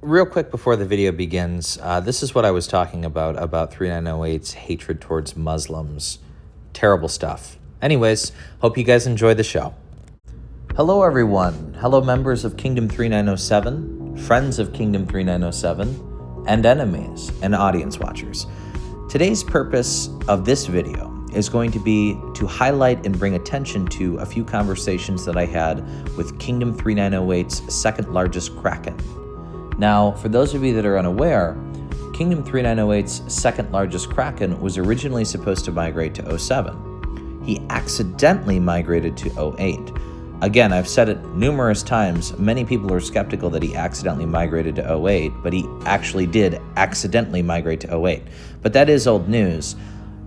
Real quick before the video begins, this is what I was talking about 3908's hatred towards Muslims. Terrible stuff. Anyways, hope you guys enjoy the show. Hello everyone. Hello members of Kingdom 3907, friends of Kingdom 3907, and enemies and audience watchers. Today's purpose of this video is going to be to highlight and bring attention to a few conversations that I had with Kingdom 3908's second largest KRAKEN. Now, for those of you that are unaware, Kingdom 3908's second largest KRAKEN was originally supposed to migrate to 07. He accidentally migrated to 08. Again, I've said it numerous times, many people are skeptical that he accidentally migrated to 08, but he actually did accidentally migrate to 08. But that is old news.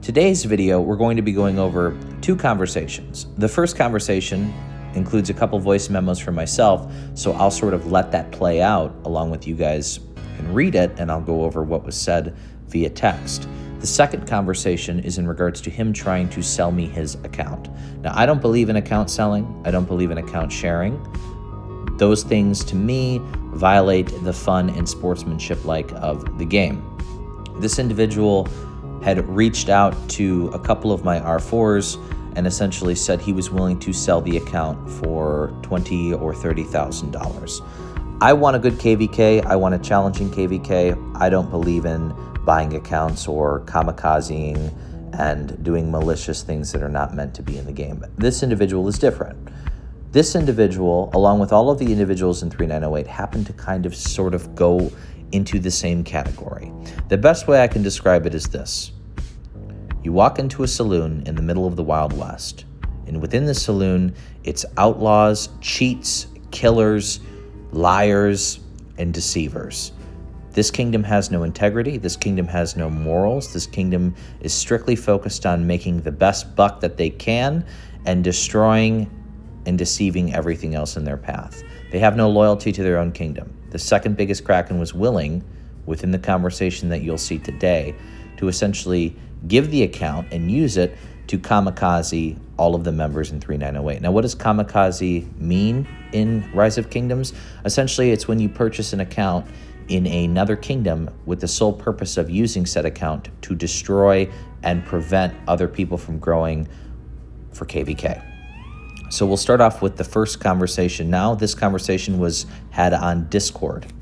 Today's video, we're going to be going over two conversations. The first conversation includes a couple voice memos from myself, so I'll sort of let that play out along with you guys and read it, and I'll go over what was said via text. The second conversation is in regards to him trying to sell me his account. Now, I don't believe in account selling. I don't believe in account sharing. Those things, to me, violate the fun and sportsmanship-like of the game. This individual had reached out to a couple of my R4s and essentially said he was willing to sell the account for $20,000 or $30,000. I want a good KvK. I want a challenging KvK. I don't believe in buying accounts or kamikazing and doing malicious things that are not meant to be in the game. This individual is different. This individual, along with all of the individuals in 3908, happen to kind of sort of go into the same category. The best way I can describe it is this. You walk into a saloon in the middle of the Wild West, and within the saloon, it's outlaws, cheats, killers, liars, and deceivers. This kingdom has no integrity. This kingdom has no morals. This kingdom is strictly focused on making the best buck that they can and destroying and deceiving everything else in their path. They have no loyalty to their own kingdom. The second biggest KRAKEN was willing, within the conversation that you'll see today, to essentially give the account and use it to kamikaze all of the members in 3908. Now, what does kamikaze mean in Rise of Kingdoms? Essentially, it's when you purchase an account in another kingdom with the sole purpose of using said account to destroy and prevent other people from growing for KvK. So we'll start off with the first conversation now. This conversation was had on Discord.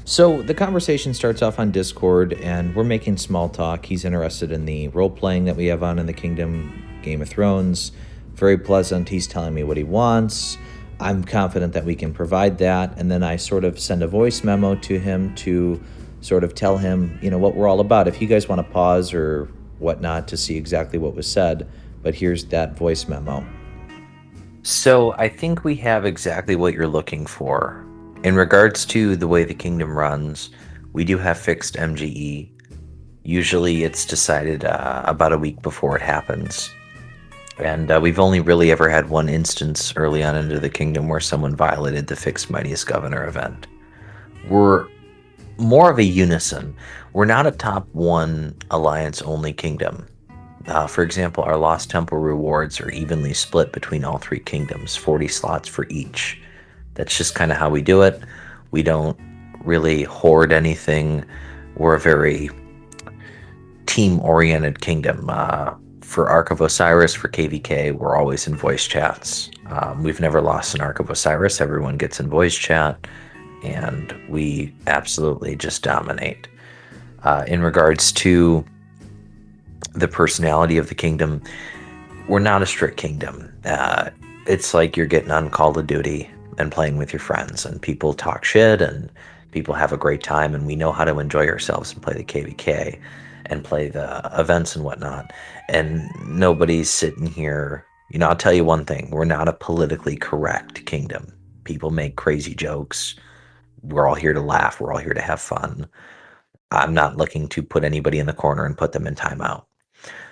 So the conversation starts off on Discord, and we're making small talk. He's interested in the role-playing that we have on in the Kingdom, Game of Thrones. Very pleasant. He's telling me what he wants. I'm confident that we can provide that. And then I sort of send a voice memo to him to sort of tell him, what we're all about. If you guys want to pause or whatnot to see exactly what was said, but here's that voice memo. So I think we have exactly what you're looking for. In regards to the way the kingdom runs, we do have fixed MGE. Usually it's decided about a week before it happens. And we've only really ever had one instance early on into the kingdom where someone violated the fixed Mightiest Governor event. We're more of a unison. We're not a top one alliance-only kingdom. For example, our Lost Temple rewards are evenly split between all three kingdoms, 40 slots for each. That's just kind of how we do it. We don't really hoard anything. We're a very team-oriented kingdom. For Ark of Osiris, for KvK, we're always in voice chats. We've never lost an Ark of Osiris. Everyone gets in voice chat, and we absolutely just dominate. In regards to the personality of the kingdom, we're not a strict kingdom. It's like you're getting on Call of Duty and playing with your friends, and people talk shit, and people have a great time, and we know how to enjoy ourselves and play the KvK and play the events and whatnot. And nobody's sitting here, I'll tell you one thing, we're not a politically correct kingdom. People make crazy jokes. We're all here to laugh. We're all here to have fun. I'm not looking to put anybody in the corner and put them in timeout.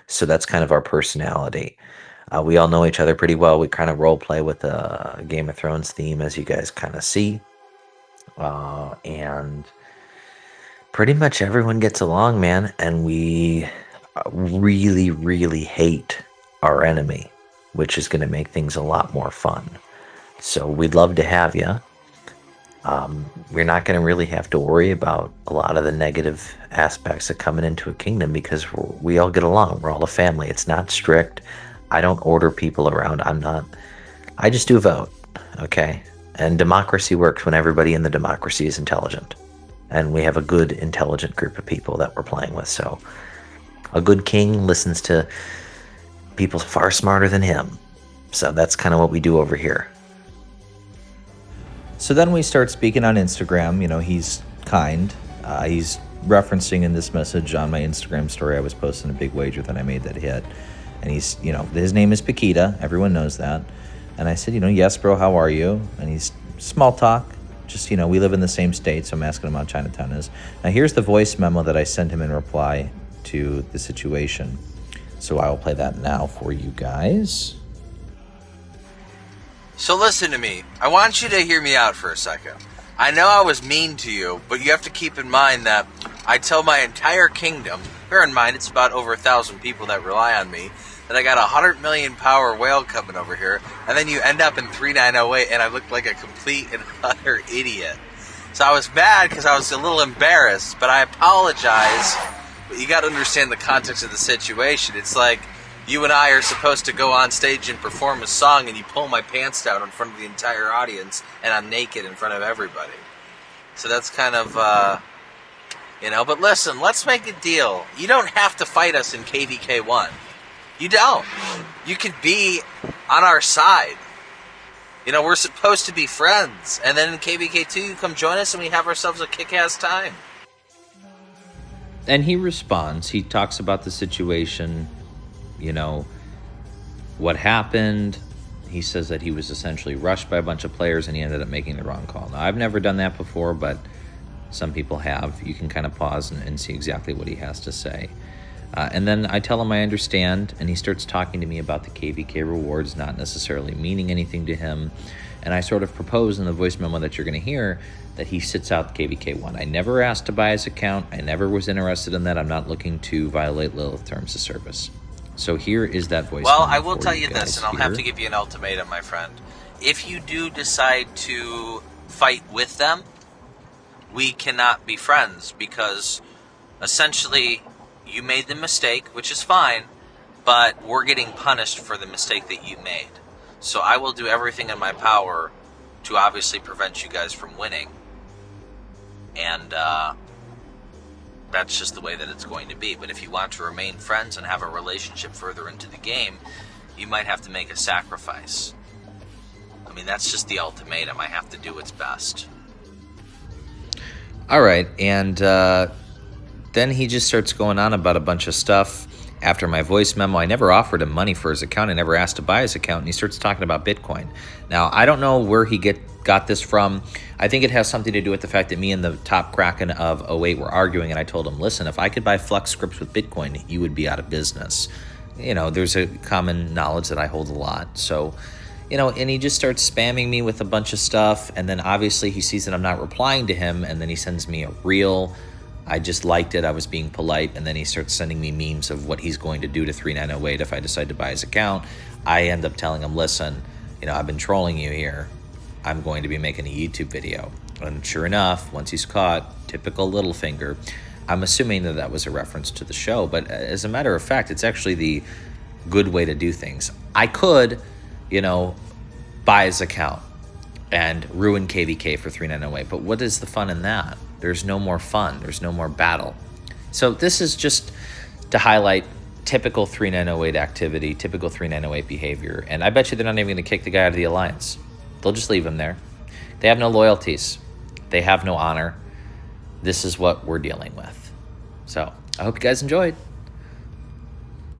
So that's kind of our personality. We all know each other pretty well. We kind of role play with the Game of Thrones theme, as you guys kind of see. And pretty much everyone gets along, man. And we really, really hate our enemy, which is going to make things a lot more fun. So we'd love to have you. We're not going to really have to worry about a lot of the negative aspects of coming into a kingdom because we all get along. We're all a family. It's not strict. I don't order people around. I just do vote, okay? And democracy works when everybody in the democracy is intelligent. And we have a good, intelligent group of people that we're playing with. So a good king listens to people far smarter than him. So that's kind of what we do over here. So then we start speaking on Instagram. You know, he's kind. He's referencing in this message on my Instagram story, I was posting a big wager that I made that hit. And he's, you know, his name is Paquita. Everyone knows that. And I said, you know, yes, bro, how are you? And he's small talk. Just, you know, we live in the same state, so I'm asking him how Chinatown is. Now, here's the voice memo that I sent him in reply to the situation. So I will play that now for you guys. So listen to me. I want you to hear me out for a second. I know I was mean to you, but you have to keep in mind that I tell my entire kingdom, bear in mind it's about over 1,000 people that rely on me, that I got a 100 million power whale coming over here, and then you end up in 3908 and I look like a complete and utter idiot. So I was mad because I was a little embarrassed, but I apologize. But you got to understand the context of the situation. It's like you and I are supposed to go on stage and perform a song, and you pull my pants down in front of the entire audience, and I'm naked in front of everybody. So that's kind of, you know, but listen, let's make a deal. You don't have to fight us in KvK 1. You don't. You can be on our side. You know, we're supposed to be friends. And then in KvK 2, you come join us and we have ourselves a kick-ass time. And he responds. He talks about the situation, you know, what happened. He says that he was essentially rushed by a bunch of players and he ended up making the wrong call. Now, I've never done that before, but some people have. You can kind of pause and see exactly what he has to say. And then I tell him I understand, and he starts talking to me about the KvK rewards not necessarily meaning anything to him. And I sort of propose in the voice memo that you're going to hear that he sits out KvK 1. I never asked to buy his account. I never was interested in that. I'm not looking to violate Lilith terms of service. So here is that voice memo. Well, I will tell you this, and I'll have to give you an ultimatum, my friend. If you do decide to fight with them, we cannot be friends because essentially you made the mistake, which is fine, but we're getting punished for the mistake that you made. So I will do everything in my power to obviously prevent you guys from winning. And that's just the way that it's going to be. But if you want to remain friends and have a relationship further into the game, you might have to make a sacrifice. I mean, that's just the ultimatum. I have to do what's best. All right, and then he just starts going on about a bunch of stuff. After my voice memo, I never offered him money for his account. I never asked to buy his account, and he starts talking about Bitcoin. Now, I don't know where he got this from. I think it has something to do with the fact that me and the top Kraken of '08 were arguing, and I told him, listen, if I could buy Flux scripts with Bitcoin, you would be out of business. You know, there's a common knowledge that I hold a lot. So, you know, and he just starts spamming me with a bunch of stuff, and then obviously he sees that I'm not replying to him, and then he sends me a reel. I just liked it. I was being polite. And then he starts sending me memes of what he's going to do to 3908 if I decide to buy his account. I end up telling him, listen, you know, I've been trolling you here. I'm going to be making a YouTube video. And sure enough, once he's caught, typical Littlefinger, I'm assuming that that was a reference to the show. But as a matter of fact, it's actually the good way to do things. I could, you know, buy his account and ruin KvK for 3908. But what is the fun in that? There's no more fun. There's no more battle. So this is just to highlight typical 3908 activity, typical 3908 behavior. And I bet you they're not even going to kick the guy out of the alliance. They'll just leave him there. They have no loyalties. They have no honor. This is what we're dealing with. So I hope you guys enjoyed.